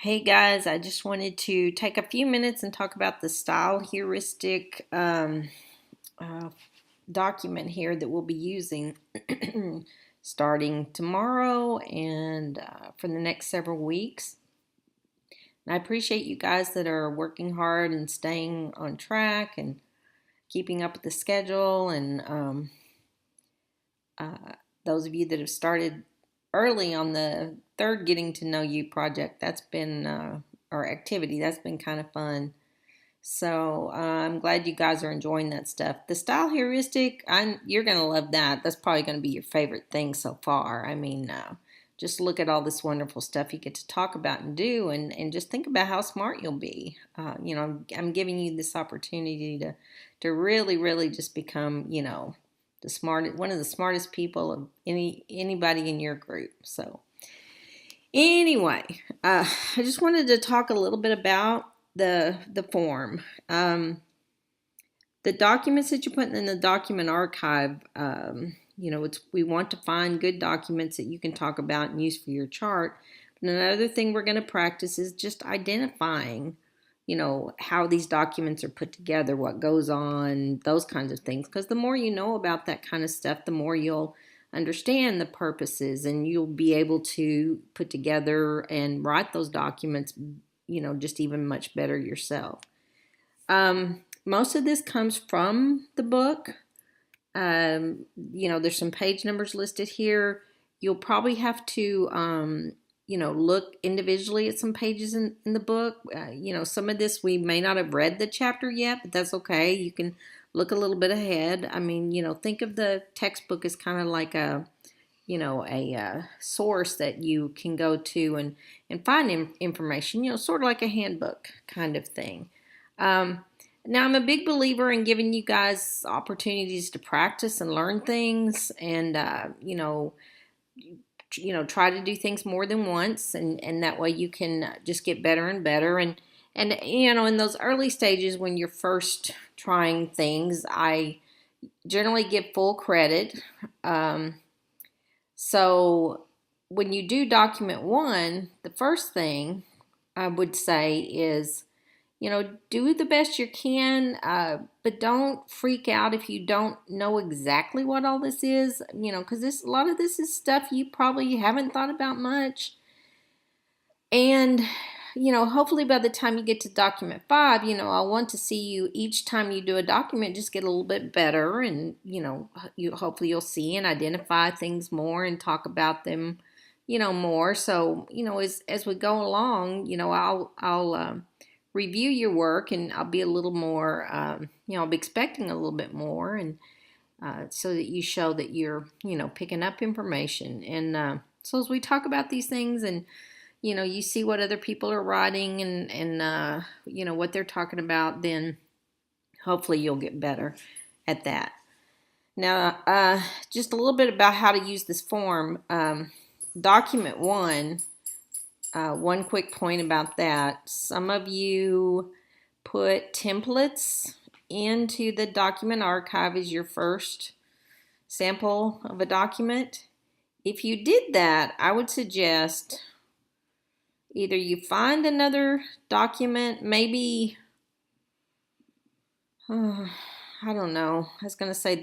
Hey guys, I just wanted to take a few minutes and talk about the style heuristic uh, document here that we'll be using starting tomorrow and for the next several weeks. And I appreciate you guys that are working hard and staying on track and keeping up with the schedule, and uh, those of you that have started early on the third Getting to Know You project. That's been our activity. That's been kind of fun. So I'm glad you guys are enjoying that stuff. The style heuristic, you're going to love that. That's probably going to be your favorite thing so far. I mean, just look at all this wonderful stuff you get to talk about and do, and just think about how smart you'll be. I'm giving you this opportunity to really, really just become, one of the smartest people of anybody in your group. So anyway, I just wanted to talk a little bit about the form. The documents that you put in the document archive, we want to find good documents that you can talk about and use for your chart. And another thing we're going to practice is just identifying, how these documents are put together, what goes on, those kinds of things. Because the more you know about that kind of stuff, the more you'll understand the purposes, and you'll be able to put together and write those documents, just even much better yourself. Most of this comes from the book. There's some page numbers listed here. You'll probably have to, look individually at some pages in the book. Some of this we may not have read the chapter yet, but that's okay. You can look a little bit ahead. I mean, think of the textbook as kind of like a source that you can go to and find information, sort of like a handbook kind of thing. Now, I'm a big believer in giving you guys opportunities to practice and learn things, and try to do things more than once, and that way you can just get better and better. And in those early stages when you're first trying things, I generally give full credit. So when you do document one, the first thing I would say is, do the best you can, but don't freak out if you don't know exactly what all this is, because a lot of this is stuff you probably haven't thought about much. And, hopefully by the time you get to document 5, I want to see you each time you do a document just get a little bit better, and, hopefully you'll see and identify things more and talk about them, more. So, as we go along, I'll review your work, and I'll be a little more, I'll be expecting a little bit more, and so that you show that you're, picking up information. And so as we talk about these things, and you see what other people are writing, and what they're talking about, then hopefully you'll get better at that. Now, just a little bit about how to use this form. Document 1. One quick point about that. Some of you put templates into the document archive as your first sample of a document. If you did that, I would suggest either you find another document, maybe, I don't know. I was going to say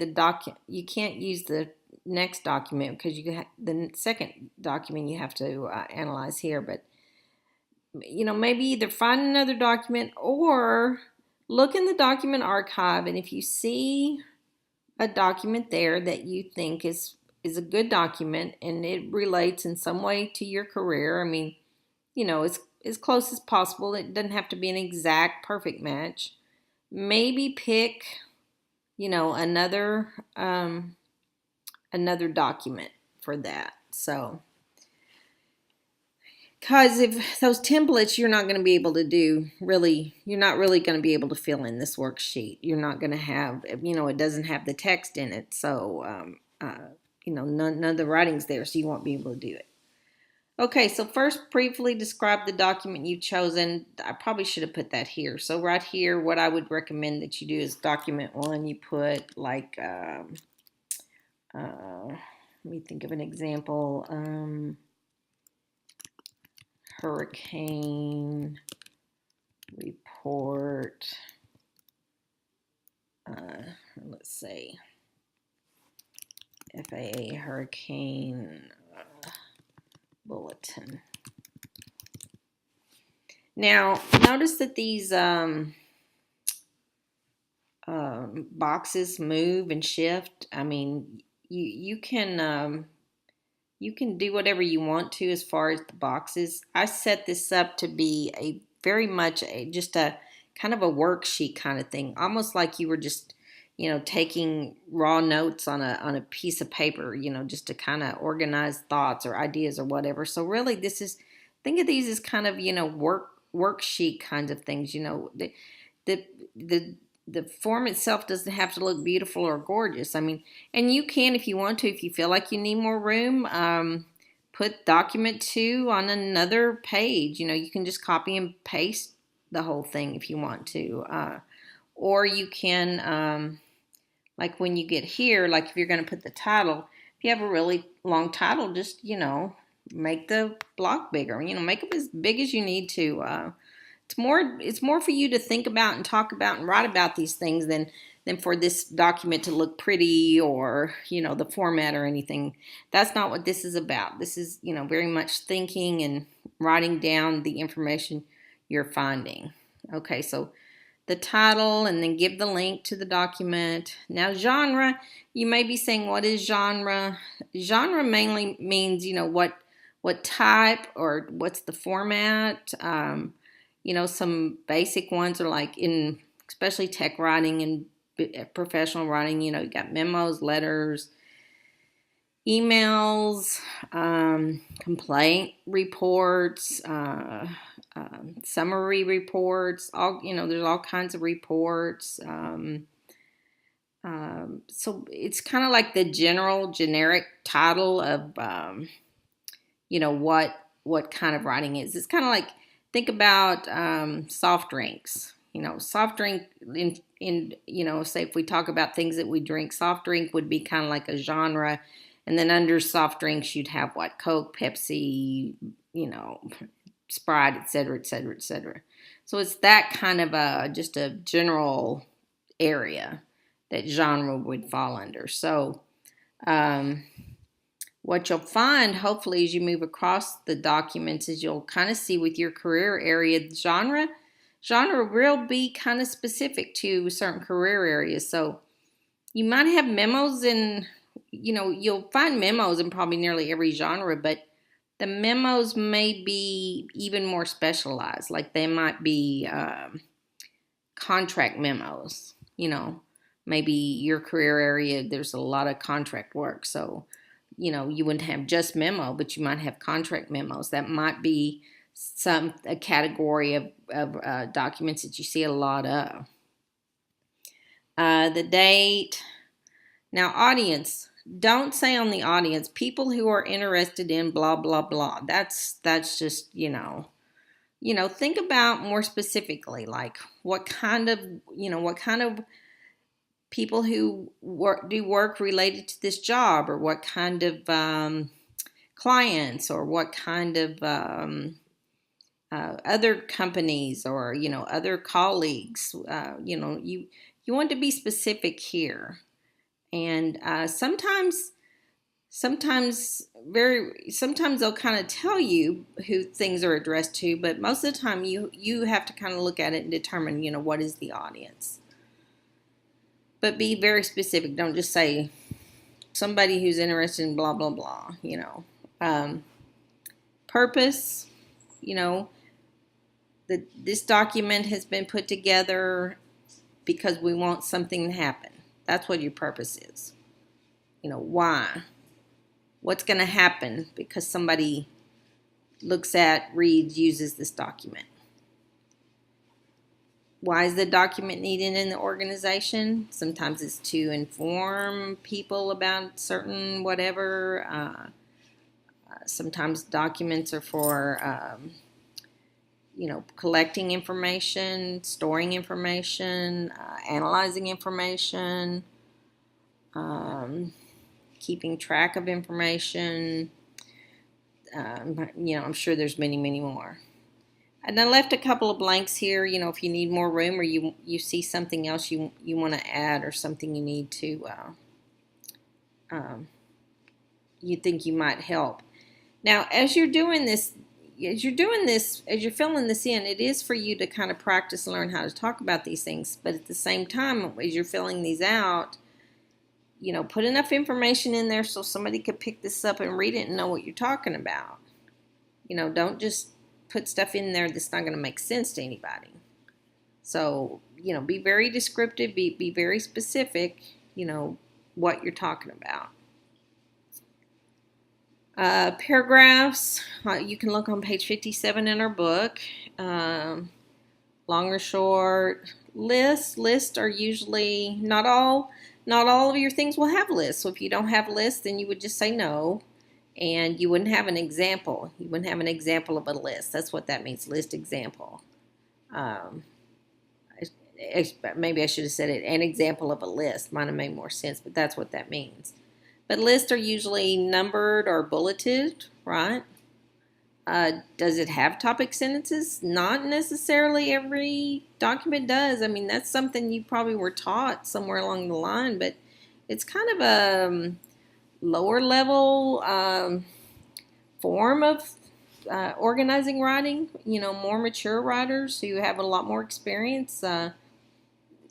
you can't use the next document because the second document you have to analyze here, but maybe either find another document or look in the document archive, and if you see a document there that you think is a good document and it relates in some way to your career, I mean, as close as possible. It doesn't have to be an exact perfect match. Maybe pick, another document for that. So, because if those templates, you're not going to be able to do really, you're not really going to be able to fill in this worksheet. You're not going to have, it doesn't have the text in it. So, none of the writing's there, so you won't be able to do it. Okay, so first briefly describe the document you've chosen. I probably should have put that here. So right here, what I would recommend that you do is document 1. You put like, let me think of an example. hurricane report. Let's see. FAA hurricane bulletin. Now, notice that these boxes move and shift. I mean, you can do whatever you want to as far as the boxes. I set this up to be a very much just a kind of a worksheet kind of thing, almost like you were just taking raw notes on a piece of paper, just to kind of organize thoughts or ideas or whatever. So really, think of these as kind of worksheet kinds of things. The the the form itself doesn't have to look beautiful or gorgeous. I mean, and you can, if you want to, if you feel like you need more room, put document 2 on another page. You can just copy and paste the whole thing if you want to. Or you can, like when you get here, like if you're going to put the title, if you have a really long title, just, make the block bigger. Make them as big as you need to. It's more for you to think about and talk about and write about these things than for this document to look pretty or, the format or anything. That's not what this is about. This is, very much thinking and writing down the information you're finding. Okay, so the title and then give the link to the document. Now, genre, you may be saying, what is genre? Genre mainly means, what type or what's the format. Some basic ones are like especially tech writing and professional writing, you got memos, letters, emails, complaint reports, summary reports, there's all kinds of reports. So it's kind of like the generic title of, what kind of writing is. It's kind of like, think about soft drinks. Soft drink in say if we talk about things that we drink, soft drink would be kind of like a genre. And then under soft drinks, you'd have what? Coke, Pepsi, Sprite, et cetera, et cetera, et cetera. So it's that kind of just a general area that genre would fall under. So what you'll find, hopefully, as you move across the documents is you'll kind of see with your career area genre will be kind of specific to certain career areas. So you might have memos in, you'll find memos in probably nearly every genre, but the memos may be even more specialized. Like they might be contract memos, maybe your career area, there's a lot of contract work. So you wouldn't have just memo, but you might have contract memos. That might be a category of documents that you see a lot of. The date. Now, audience. Don't say on the audience, people who are interested in blah, blah, blah. That's just, think about more specifically, like what kind of people who do work related to this job, or what kind of clients, or what kind of other companies, or other colleagues. You want to be specific here, and sometimes they'll kind of tell you who things are addressed to, but most of the time you have to kind of look at it and determine what is the audience. But be very specific. Don't just say somebody who's interested in blah, blah, blah, Purpose, this document has been put together because we want something to happen. That's what your purpose is. Why? What's going to happen because somebody reads, uses this document? Why is the document needed in the organization? Sometimes it's to inform people about certain whatever. Sometimes documents are for, collecting information, storing information, analyzing information, keeping track of information. I'm sure there's many, many more. And I left a couple of blanks here, if you need more room or you see something else you want to add or something you need to, you think you might help. Now, as you're filling this in, it is for you to kind of practice and learn how to talk about these things. But at the same time, as you're filling these out, put enough information in there so somebody could pick this up and read it and know what you're talking about. Don't just put stuff in there that's not going to make sense to anybody. So, be very descriptive, be very specific, what you're talking about. Paragraphs, you can look on page 57 in our book. Long or short. Lists are usually, not all of your things will have lists. So if you don't have lists, then you would just say no. And you wouldn't have an example. You wouldn't have an example of a list. That's what that means, list example. Maybe I should have said it, an example of a list. Might have made more sense, but that's what that means. But lists are usually numbered or bulleted, right? Does it have topic sentences? Not necessarily every document does. I mean, that's something you probably were taught somewhere along the line, but it's kind of a lower level form of organizing writing. More mature writers who have a lot more experience,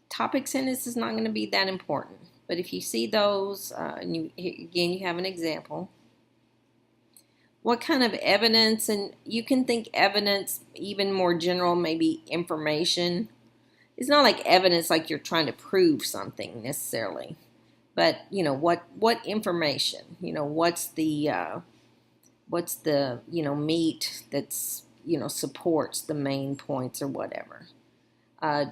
topic sentence is not going to be that important. But if you see those, and you have an example. What kind of evidence? And you can think evidence even more general, maybe information. It's not like evidence like you're trying to prove something necessarily. But, what information? What's the meat that's, supports the main points or whatever.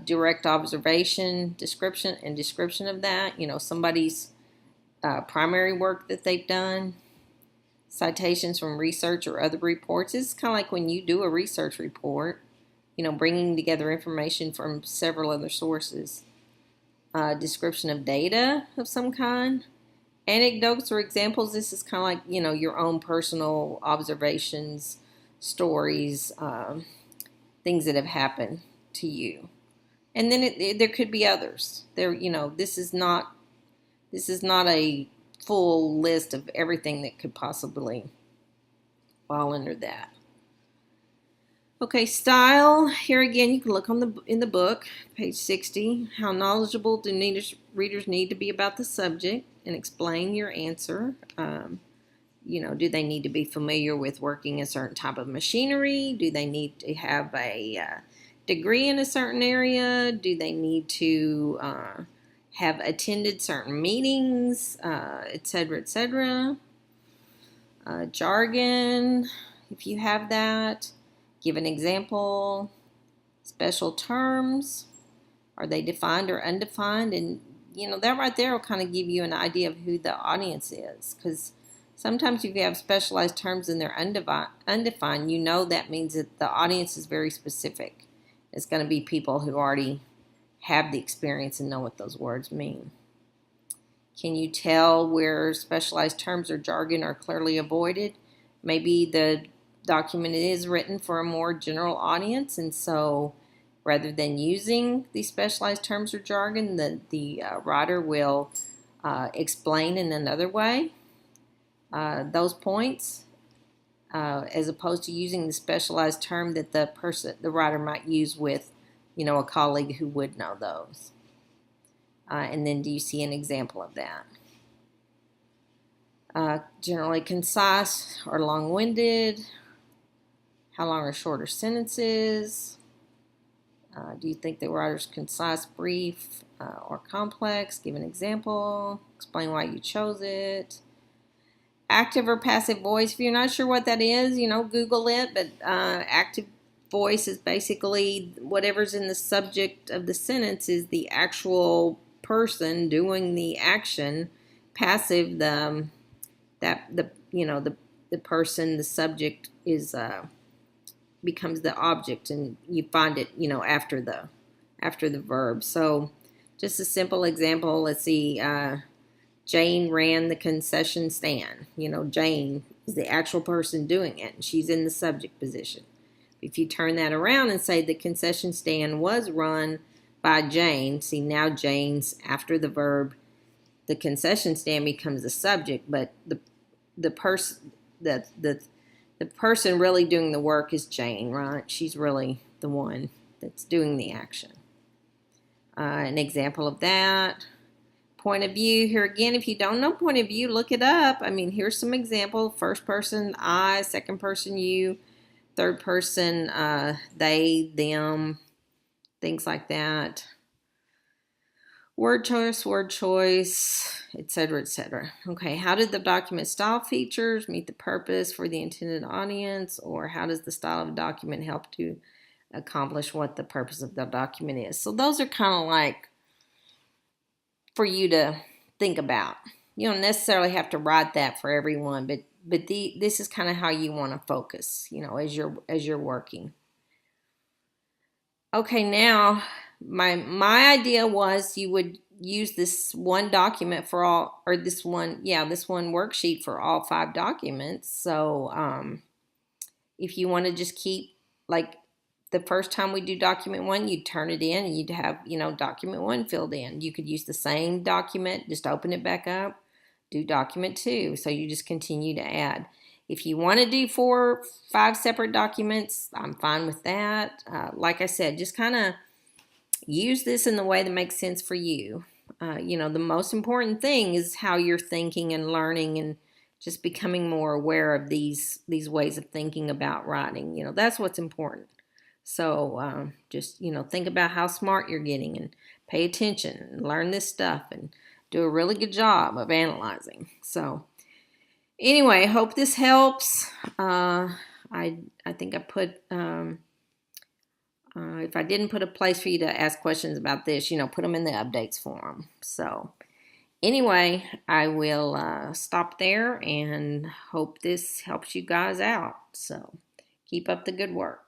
Direct observation, description of that. Somebody's primary work that they've done. Citations from research or other reports. It's kind of like when you do a research report, bringing together information from several other sources. Description of data of some kind. Anecdotes or examples. This is kind of like, your own personal observations, stories, things that have happened to you. And then there could be others. This is not a full list of everything that could possibly fall under that. Okay, style. Here again, you can look in the book, page 60. How knowledgeable do readers need to be about the subject, and explain your answer. Do they need to be familiar with working a certain type of machinery? Do they need to have a degree in a certain area? Do they need to have attended certain meetings, etc., etc.? Jargon, if you have that. Give an example. Special terms. Are they defined or undefined? And, that right there will kind of give you an idea of who the audience is. Because sometimes if you have specialized terms and they're undefined, that means that the audience is very specific. It's going to be people who already have the experience and know what those words mean. Can you tell where specialized terms or jargon are clearly avoided? Maybe the document is written for a more general audience, and so rather than using these specialized terms or jargon, the writer will explain in another way those points, as opposed to using the specialized term that the writer might use with, a colleague who would know those. And then do you see an example of that? Generally concise or long-winded. How long or short are sentences? Do you think the writer's concise, brief, or complex? Give an example. Explain why you chose it. Active or passive voice. If you're not sure what that is, Google it. But active voice is basically whatever's in the subject of the sentence is the actual person doing the action. Passive, the person, the subject is becomes the object, and you find it, after the verb. So just a simple example. Let's see. Jane ran the concession stand. Jane is the actual person doing it, and she's in the subject position. If you turn that around and say the concession stand was run by Jane, see now Jane's after the verb, the concession stand becomes the subject, but the person the person really doing the work is Jane, right? She's really the one that's doing the action. An example of that. Point of view, here again, if you don't know point of view, look it up. I mean, here's some example. First person, I. Second person, you. Third person, they, them, things like that. Word choice, etc., etc. Okay, how did the document style features meet the purpose for the intended audience, or how does the style of a document help to accomplish what the purpose of the document is? So those are kind of like for you to think about. You don't necessarily have to write that for everyone, but this is kind of how you want to focus, as you're working. Okay, now my idea was you would use this one document for all, or this one worksheet for all 5 documents. So if you want to just keep, like, the first time we do document 1, you'd turn it in and you'd have, document 1 filled in. You could use the same document, just open it back up, do document 2. So you just continue to add. If you want to do 4, 5 separate documents, I'm fine with that. Like I said, just kind of use this in the way that makes sense for you. The most important thing is how you're thinking and learning and just becoming more aware of these ways of thinking about writing. That's what's important. So just, think about how smart you're getting and pay attention and learn this stuff and do a really good job of analyzing. So anyway, hope this helps. I think I put, if I didn't put a place for you to ask questions about this, put them in the updates forum. So anyway, I will stop there and hope this helps you guys out. So keep up the good work.